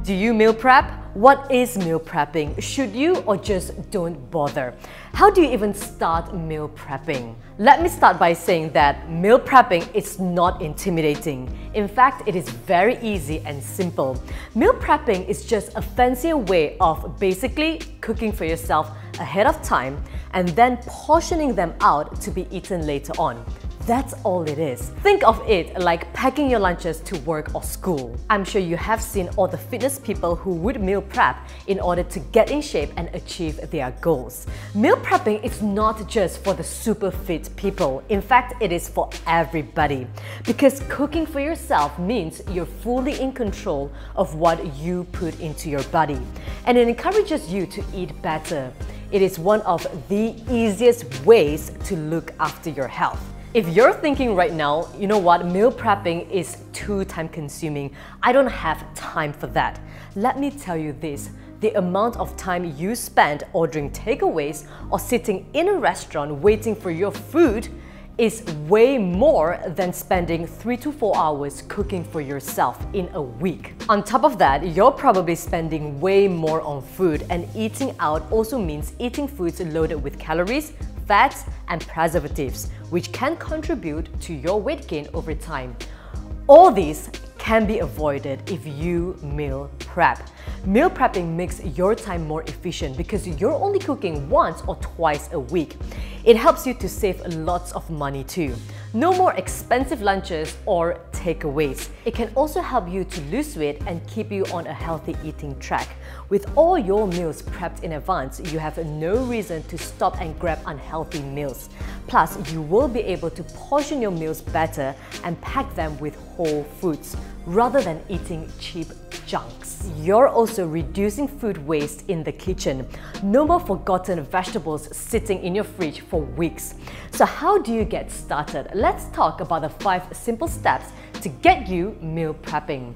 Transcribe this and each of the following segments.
Do you meal prep? What is meal prepping? Should you or just don't bother? How do you even start meal prepping? Let me start by saying that meal prepping is not intimidating. In fact, it is very easy and simple. Meal prepping is just a fancier way of basically cooking for yourself ahead of time and then portioning them out to be eaten later on. That's all it is. Think of it like packing your lunches to work or school. I'm sure you have seen all the fitness people who would meal prep in order to get in shape and achieve their goals. Meal prepping is not just for the super fit people. In fact, it is for everybody. Because cooking for yourself means you're fully in control of what you put into your body. And it encourages you to eat better. It is one of the easiest ways to look after your health. If you're thinking right now, you know what, meal prepping is too time consuming. I don't have time for that. Let me tell you this, the amount of time you spend ordering takeaways or sitting in a restaurant waiting for your food is way more than spending 3 to 4 hours cooking for yourself in a week. On top of that, you're probably spending way more on food, and eating out also means eating foods loaded with calories, fats, and preservatives, which can contribute to your weight gain over time. All these can be avoided if you meal prep. Meal prepping makes your time more efficient because you're only cooking once or twice a week. It helps you to save lots of money too. No more expensive lunches or takeaways. It can also help you to lose weight and keep you on a healthy eating track. With all your meals prepped in advance, you have no reason to stop and grab unhealthy meals. Plus, you will be able to portion your meals better and pack them with whole foods, rather than eating cheap junks. You're also reducing food waste in the kitchen. No more forgotten vegetables sitting in your fridge for weeks. So how do you get started? Let's talk about the 5 simple steps to get you meal prepping.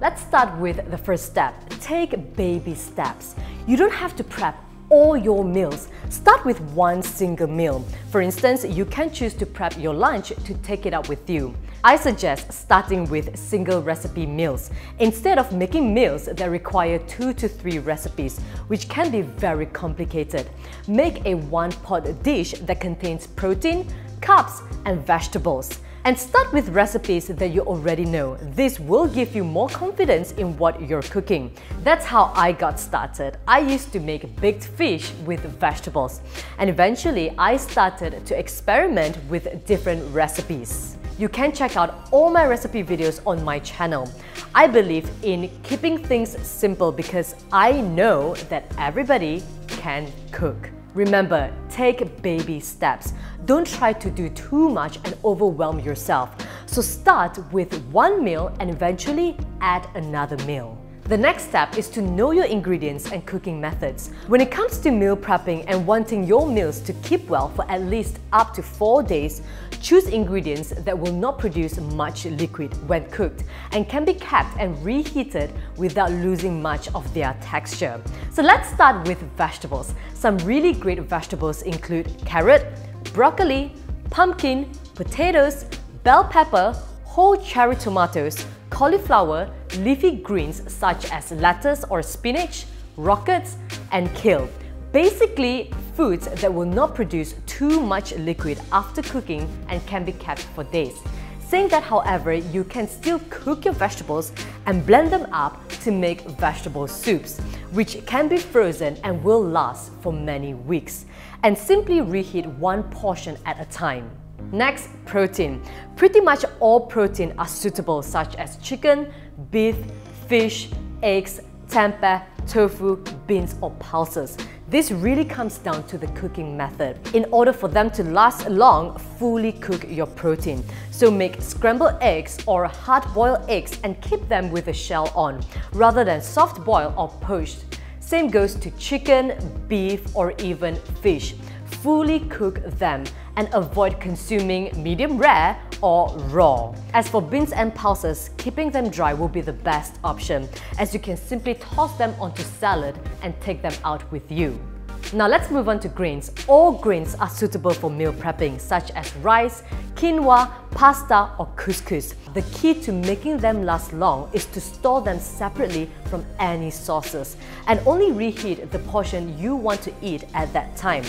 Let's start with the first step. Take baby steps. You don't have to prep all your meals. Start with one single meal. For instance, you can choose to prep your lunch to take it out with you. I suggest starting with single recipe meals instead of making meals that require 2 to 3 recipes, which can be very complicated. Make a one-pot dish that contains protein, carbs, and vegetables. And start with recipes that you already know. This will give you more confidence in what you're cooking. That's how I got started. I used to make baked fish with vegetables, and eventually I started to experiment with different recipes. You can check out all my recipe videos on my channel. I believe in keeping things simple because I know that everybody can cook. Remember, take baby steps. Don't try to do too much and overwhelm yourself. So start with one meal and eventually add another meal. The next step is to know your ingredients and cooking methods. When it comes to meal prepping and wanting your meals to keep well for at least up to 4 days, choose ingredients that will not produce much liquid when cooked and can be kept and reheated without losing much of their texture. So let's start with vegetables. Some really great vegetables include carrot, broccoli, pumpkin, potatoes, bell pepper, whole cherry tomatoes, cauliflower, leafy greens such as lettuce or spinach, rockets, and kale. Basically, foods that will not produce too much liquid after cooking and can be kept for days. Saying that, however, you can still cook your vegetables and blend them up to make vegetable soups, which can be frozen and will last for many weeks. And simply reheat one portion at a time. Next, protein. Pretty much all protein are suitable, such as chicken, beef, fish, eggs, tempeh, tofu, beans, or pulses. This really comes down to the cooking method. In order for them to last long, fully cook your protein. So make scrambled eggs or hard-boiled eggs and keep them with the shell on, rather than soft-boiled or poached. Same goes to chicken, beef, or even fish. Fully cook them and avoid consuming medium rare or raw. As for beans and pulses, keeping them dry will be the best option, as you can simply toss them onto salad and take them out with you. Now let's move on to grains. All grains are suitable for meal prepping, such as rice, quinoa, pasta or couscous. The key to making them last long is to store them separately from any sauces and only reheat the portion you want to eat at that time.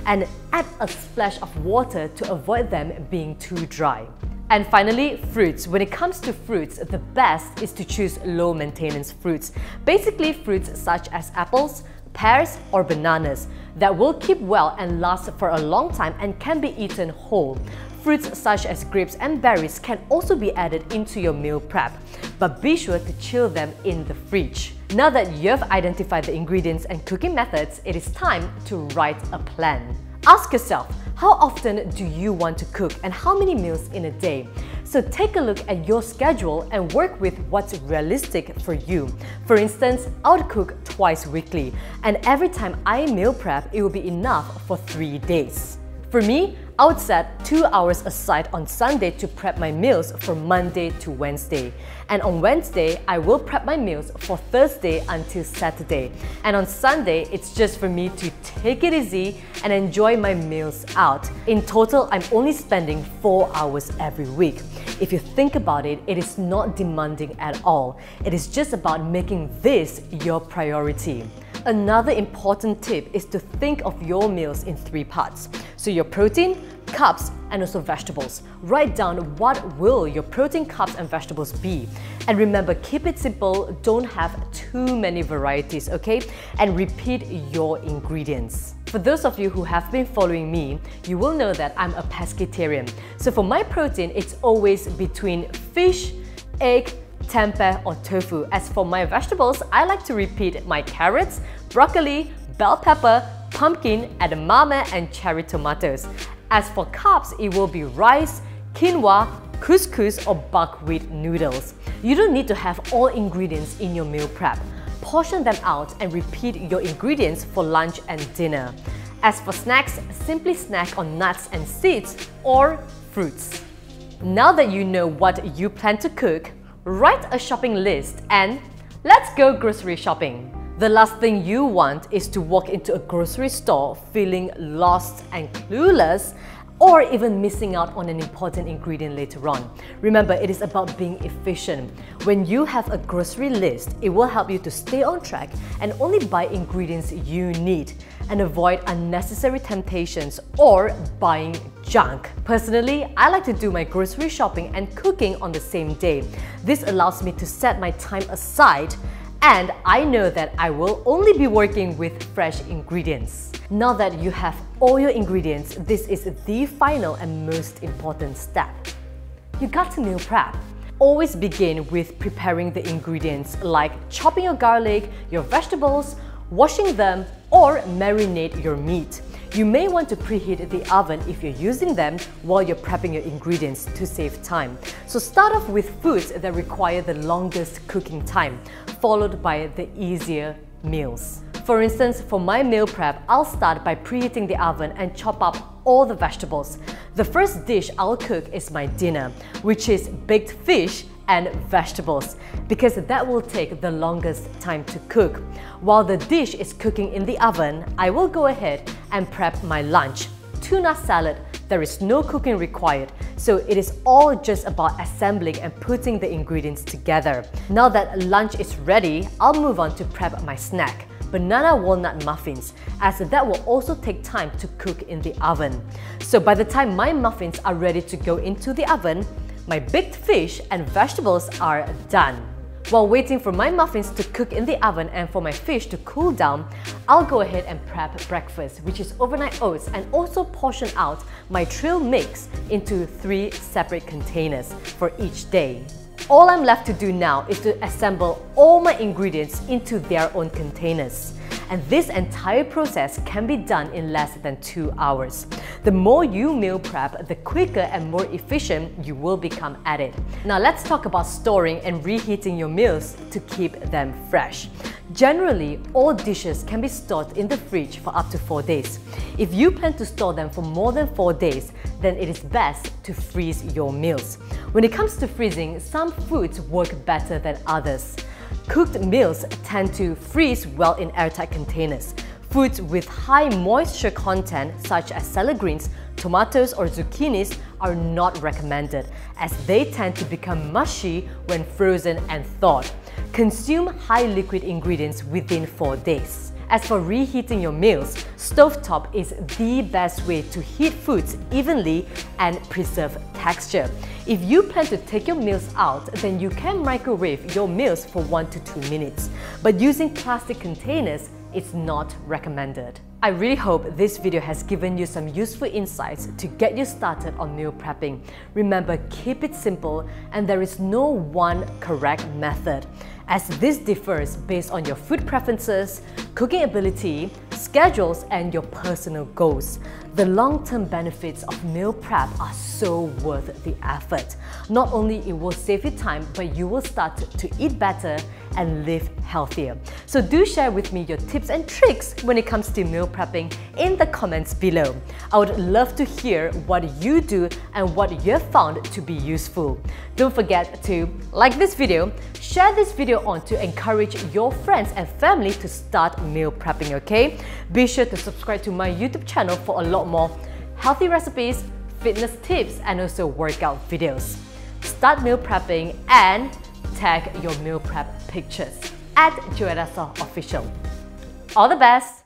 And add a splash of water to avoid them being too dry. And finally, fruits. When it comes to fruits, the best is to choose low maintenance fruits. Basically fruits such as apples, pears or bananas that will keep well and last for a long time and can be eaten whole. Fruits such as grapes and berries can also be added into your meal prep, but be sure to chill them in the fridge. Now that you've identified the ingredients and cooking methods, it is time to write a plan. Ask yourself, how often do you want to cook and how many meals in a day? So take a look at your schedule and work with what's realistic for you. For instance, I would cook twice weekly, and every time I meal prep, it will be enough for 3 days. For me, I would set 2 hours aside on Sunday to prep my meals from Monday to Wednesday. And on Wednesday, I will prep my meals for Thursday until Saturday. And on Sunday, it's just for me to take it easy and enjoy my meals out. In total, I'm only spending 4 hours every week. If you think about it, it is not demanding at all. It is just about making this your priority. Another important tip is to think of your meals in 3 parts. So your protein, carbs, and also vegetables. Write down what will your protein, carbs, and vegetables be. And remember, keep it simple, don't have too many varieties, okay? And repeat your ingredients. For those of you who have been following me, you will know that I'm a pescatarian. So for my protein, it's always between fish, egg, tempeh or tofu. As for my vegetables, I like to repeat my carrots, broccoli, bell pepper, pumpkin, edamame and cherry tomatoes. As for carbs, it will be rice, quinoa, couscous or buckwheat noodles. You don't need to have all ingredients in your meal prep. Portion them out and repeat your ingredients for lunch and dinner. As for snacks, simply snack on nuts and seeds or fruits. Now that you know what you plan to cook, write a shopping list and let's go grocery shopping. The last thing you want is to walk into a grocery store feeling lost and clueless or even missing out on an important ingredient later on. Remember, it is about being efficient. When you have a grocery list, it will help you to stay on track and only buy ingredients you need and avoid unnecessary temptations or buying junk. Personally, I like to do my grocery shopping and cooking on the same day. This allows me to set my time aside and I know that I will only be working with fresh ingredients. Now that you have all your ingredients, this is the final and most important step. You got to meal prep. Always begin with preparing the ingredients like chopping your garlic, your vegetables, washing them, or marinate your meat. You may want to preheat the oven if you're using them while you're prepping your ingredients to save time. So start off with foods that require the longest cooking time, followed by the easier meals. For instance, for my meal prep, I'll start by preheating the oven and chop up all the vegetables. The first dish I'll cook is my dinner, which is baked fish and vegetables, because that will take the longest time to cook. While the dish is cooking in the oven, I will go ahead and prep my lunch. Tuna salad. There is no cooking required, so it is all just about assembling and putting the ingredients together. Now that lunch is ready, I'll move on to prep my snack, banana walnut muffins, as that will also take time to cook in the oven. So by the time my muffins are ready to go into the oven, my baked fish and vegetables are done. While waiting for my muffins to cook in the oven and for my fish to cool down, I'll go ahead and prep breakfast, which is overnight oats, and also portion out my trail mix into 3 separate containers for each day. All I'm left to do now is to assemble all my ingredients into their own containers. And this entire process can be done in less than 2 hours. The more you meal prep, the quicker and more efficient you will become at it. Now let's talk about storing and reheating your meals to keep them fresh. Generally, all dishes can be stored in the fridge for up to 4 days. If you plan to store them for more than 4 days, then it is best to freeze your meals. When it comes to freezing, some foods work better than others. Cooked meals tend to freeze well in airtight containers. Foods with high moisture content such as salad greens, tomatoes or zucchinis are not recommended as they tend to become mushy when frozen and thawed. Consume high liquid ingredients within 4 days. As for reheating your meals, stovetop is the best way to heat foods evenly and preserve texture. If you plan to take your meals out, then you can microwave your meals for 1 to 2 minutes. But using plastic containers is not recommended. I really hope this video has given you some useful insights to get you started on meal prepping. Remember, keep it simple and there is no one correct method, as this differs based on your food preferences, cooking ability, schedules, and your personal goals. The long-term benefits of meal prep are so worth the effort. Not only it will save you time, but you will start to eat better and live healthier. So do share with me your tips and tricks when it comes to meal prepping in the comments below. I would love to hear what you do and what you have found to be useful. Don't forget to like this video, share this video on to encourage your friends and family to start meal prepping, okay? Be sure to subscribe to my YouTube channel for a lot more healthy recipes, fitness tips, and also workout videos. Start meal prepping and tag your meal prep pictures at Joanna Soh Official. All the best!